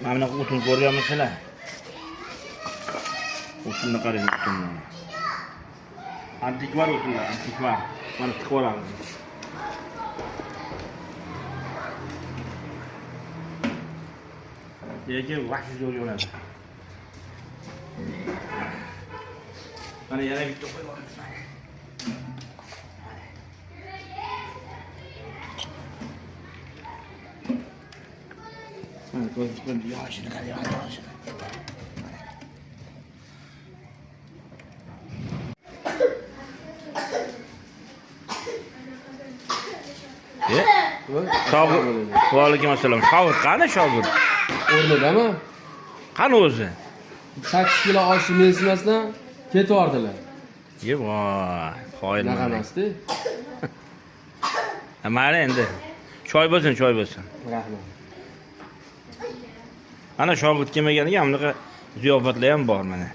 Mana bunaqa o'tin ko'rganmisizlar? O'tinni qarang, o'tinni. Antikvar o'tinlar, antikvar. Mana tiqib olamiz. Lekin vaqt zo'r bo'ladi. Mana yana bitta qo'yib olamiz. Mana ko'zimizdan yoshini qarang, yoshini. Shogird. Va alaykum assalom. Shogird qani shogird? O'rnidami? Qani o'zi? 8 kilo oshni mensimasdan ketvordilar. Ye voy, qoyil. Naqamasdi? Mana endi. Choy bo'lsin, choy bo'lsin. Rahmat. Ana shogird kelmaganiga bunaqa ziyofatlar ham bor mana.